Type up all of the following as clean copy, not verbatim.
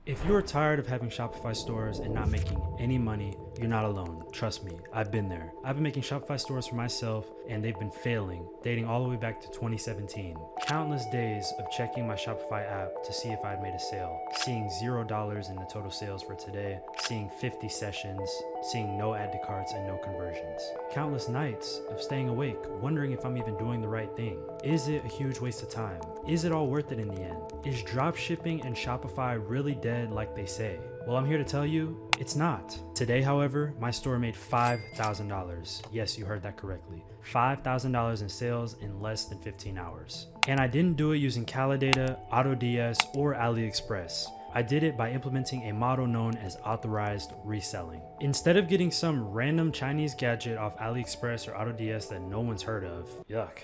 If you're tired of having Shopify stores and not making any money, you're not alone. Trust me, I've been there. I've been making Shopify stores for myself and they've been failing, dating all the way back to 2017. Countless days of checking my Shopify app to see if I had made a sale, seeing $0 in the total sales for today, seeing 50 sessions, seeing no add to carts and no conversions. Countless nights of staying awake, wondering if I'm even doing the right thing. Is it a huge waste of time? Is it all worth it in the end? Is dropshipping and Shopify really dead like they say? Well, I'm here to tell you, it's not. Today, however, my store made $5,000. Yes, you heard that correctly. $5,000 in sales in less than 15 hours. And I didn't do it using Calidata, AutoDS, or AliExpress. I did it by implementing a model known as Authorized reselling. Instead of getting some random Chinese gadget off AliExpress or AutoDS that no one's heard of, yuck.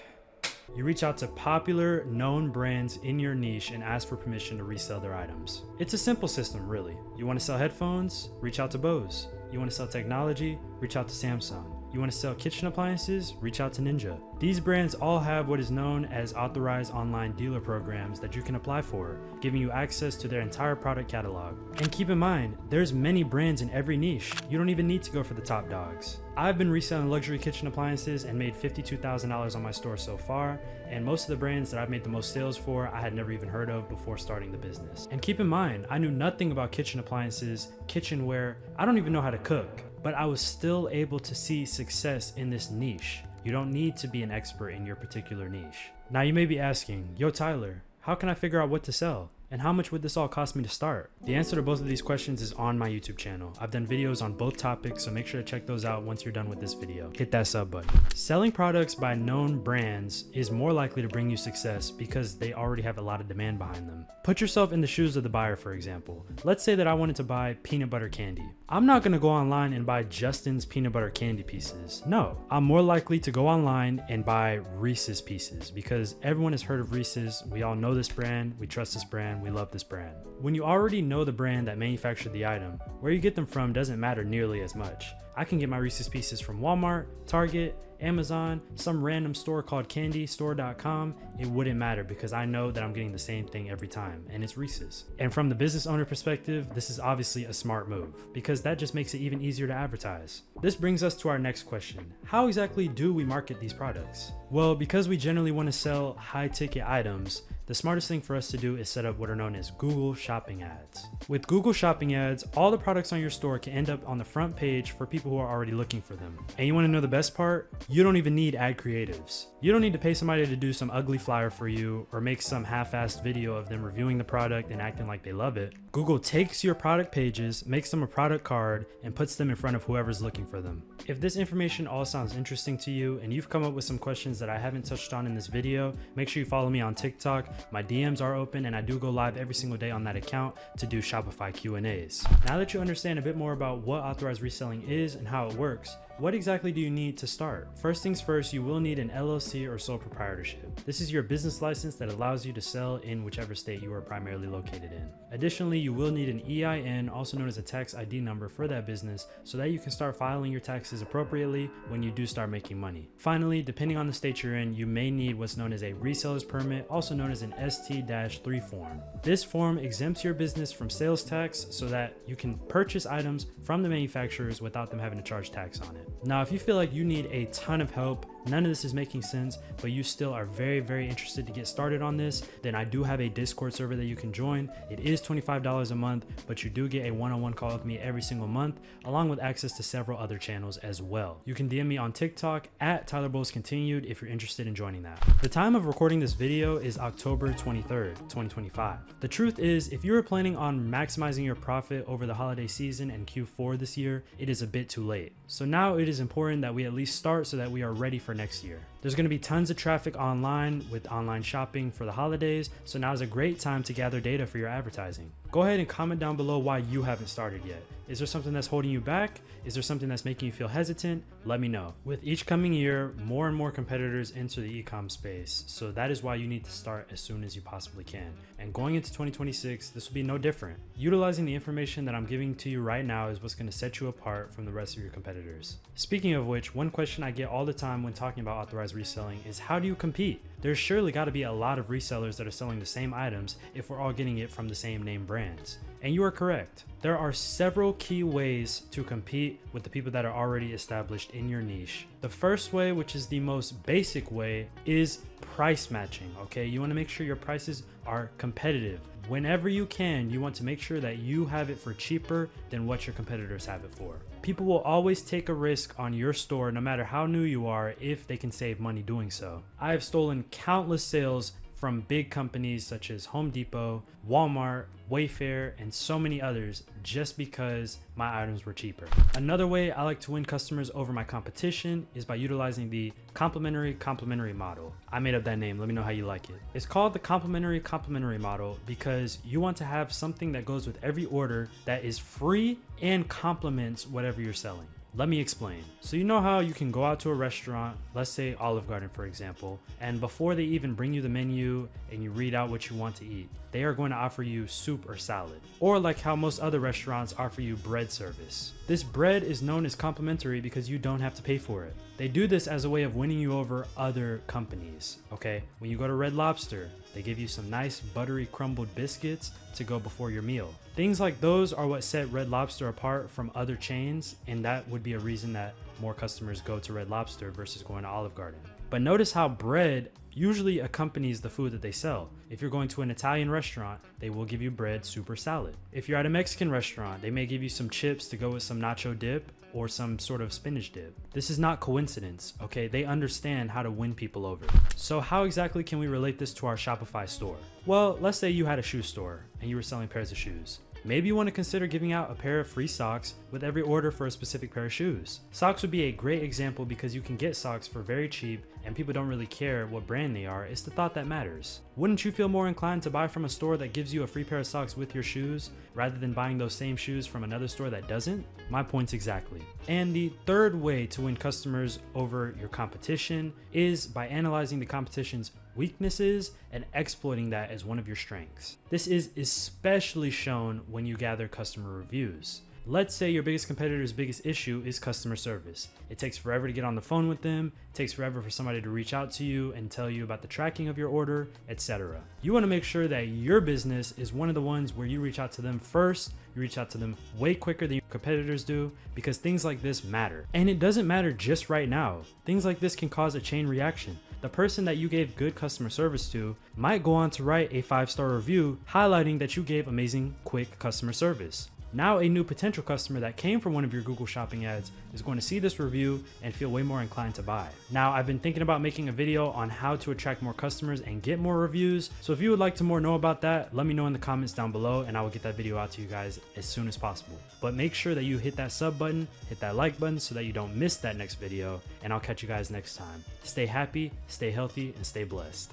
You reach out to popular, known brands in your niche and ask for permission to resell their items. It's a simple system, really. You want to sell headphones? Reach out to Bose. You want to sell technology? Reach out to Samsung. You want to sell kitchen appliances? Reach out to Ninja. These brands all have what is known as authorized online dealer programs that you can apply for, giving you access to their entire product catalog. And keep in mind, there's many brands in every niche. You don't even need to go for the top dogs. I've been reselling luxury kitchen appliances and made $52,000 on my store so far, and most of the brands that I've made the most sales for, I had never even heard of before starting the business. And keep in mind, I knew nothing about kitchen appliances, kitchenware, I don't even know how to cook, but I was still able to see success in this niche. You don't need to be an expert in your particular niche. Now you may be asking, yo Tyler, how can I figure out what to sell? And how much would this all cost me to start? The answer to both of these questions is on my YouTube channel. I've done videos on both topics, so make sure to check those out once you're done with this video. Hit that sub button. Selling products by known brands is more likely to bring you success because they already have a lot of demand behind them. Put yourself in the shoes of the buyer, for example. Let's say that I wanted to buy peanut butter candy. I'm not gonna go online and buy Justin's peanut butter candy pieces. No, I'm more likely to go online and buy Reese's pieces because everyone has heard of Reese's. We all know this brand, we trust this brand, we love this brand. When you already know the brand that manufactured the item, where you get them from doesn't matter nearly as much. I can get my Reese's pieces from Walmart, Target, Amazon, some random store called candystore.com. It wouldn't matter because I know that I'm getting the same thing every time, and it's Reese's. And from the business owner perspective, this is obviously a smart move because that just makes it even easier to advertise. This brings us to our next question. How exactly do we market these products? Well, because we generally want to sell high ticket items, the smartest thing for us to do is set up what are known as Google Shopping ads. With Google Shopping ads, all the products on your store can end up on the front page for people who are already looking for them. And you want to know the best part? You don't even need ad creatives. You don't need to pay somebody to do some ugly flyer for you or make some half-assed video of them reviewing the product and acting like they love it. Google takes your product pages, makes them a product card, and puts them in front of whoever's looking for them. If this information all sounds interesting to you and you've come up with some questions that I haven't touched on in this video, make sure you follow me on TikTok. My DMs are open and I do go live every single day on that account to do Shopify Q&As. Now that you understand a bit more about what authorized reselling is and how it works, what exactly do you need to start? First things first, you will need an LLC or sole proprietorship. This is your business license that allows you to sell in whichever state you are primarily located in. Additionally, you will need an EIN, also known as a tax ID number for that business, so that you can start filing your taxes appropriately when you do start making money. Finally, depending on the state you're in, you may need what's known as a reseller's permit, also known as an ST-3 form. This form exempts your business from sales tax so that you can purchase items from the manufacturers without them having to charge tax on it. Now, if you feel like you need a ton of help, none of this is making sense, but you still are very interested to get started on this, then I do have a Discord server that you can join. It is $25 a month, but you do get a one-on-one call with me every single month, along with access to several other channels as well. You can DM me on TikTok at Tyler Bowles Continued if you're interested in joining that. The time of recording this video is October 23rd, 2025. The truth is, if you were planning on maximizing your profit over the holiday season and Q4 this year, it is a bit too late. So now it is important that we at least start so that we are ready for next year. There's going to be tons of traffic online with online shopping for the holidays, so now is a great time to gather data for your advertising. Go ahead and comment down below why you haven't started yet. Is there something that's holding you back? Is there something that's making you feel hesitant? Let me know. With each coming year, more and more competitors enter the e-com space, so that is why you need to start as soon as you possibly can. And going into 2026, this will be no different. Utilizing the information that I'm giving to you right now is what's going to set you apart from the rest of your competitors. Speaking of which, one question I get all the time when talking about authorized as reselling is, how do you compete? There's surely got to be a lot of resellers that are selling the same items if we're all getting it from the same name brands. And you are correct. There are several key ways to compete with the people that are already established in your niche. The first way, which is the most basic way, is price matching, okay? You want to make sure your prices are competitive. Whenever you can, you want to make sure that you have it for cheaper than what your competitors have it for. People will always take a risk on your store, no matter how new you are, if they can save money doing so. I have stolen countless sales from big companies such as Home Depot, Walmart, Wayfair, and so many others just because my items were cheaper. Another way I like to win customers over my competition is by utilizing the complementary model. I made up that name, let me know how you like it. It's called the complementary model because you want to have something that goes with every order that is free and complements whatever you're selling. Let me explain. So you know how you can go out to a restaurant, let's say Olive Garden for example, and before they even bring you the menu and you read out what you want to eat, they are going to offer you soup or salad. Or like how most other restaurants offer you bread service. This bread is known as complimentary because you don't have to pay for it. They do this as a way of winning you over other companies, okay? When you go to Red Lobster, they give you some nice buttery crumbled biscuits to go before your meal. Things like those are what set Red Lobster apart from other chains, and that would be a reason that more customers go to Red Lobster versus going to Olive Garden. But notice how bread usually accompanies the food that they sell. If you're going to an Italian restaurant, they will give you bread, soup, or salad. If you're at a Mexican restaurant, they may give you some chips to go with some nacho dip or some sort of spinach dip. This is not coincidence, okay? They understand how to win people over. So how exactly can we relate this to our Shopify store? Well, let's say you had a shoe store and you were selling pairs of shoes. Maybe you want to consider giving out a pair of free socks with every order for a specific pair of shoes. Socks would be a great example because you can get socks for very cheap and people don't really care what brand they are. It's the thought that matters. Wouldn't you feel more inclined to buy from a store that gives you a free pair of socks with your shoes rather than buying those same shoes from another store that doesn't? My points exactly. And the third way to win customers over your competition is by analyzing the competition's weaknesses and exploiting that as one of your strengths. This is especially shown when you gather customer reviews. Let's say your biggest competitor's biggest issue is customer service. It takes forever to get on the phone with them, it takes forever for somebody to reach out to you and tell you about the tracking of your order, etc. You want to make sure that your business is one of the ones where you reach out to them first, you reach out to them way quicker than your competitors do, because things like this matter. And it doesn't matter just right now. Things like this can cause a chain reaction. The person that you gave good customer service to might go on to write a 5-star review highlighting that you gave amazing, quick customer service. Now a new potential customer that came from one of your Google Shopping ads is going to see this review and feel way more inclined to buy. Now, I've been thinking about making a video on how to attract more customers and get more reviews. So if you would like to know about that, let me know in the comments down below and I will get that video out to you guys as soon as possible. But make sure that you hit that sub button, hit that like button so that you don't miss that next video, and I'll catch you guys next time. Stay happy, stay healthy, and stay blessed.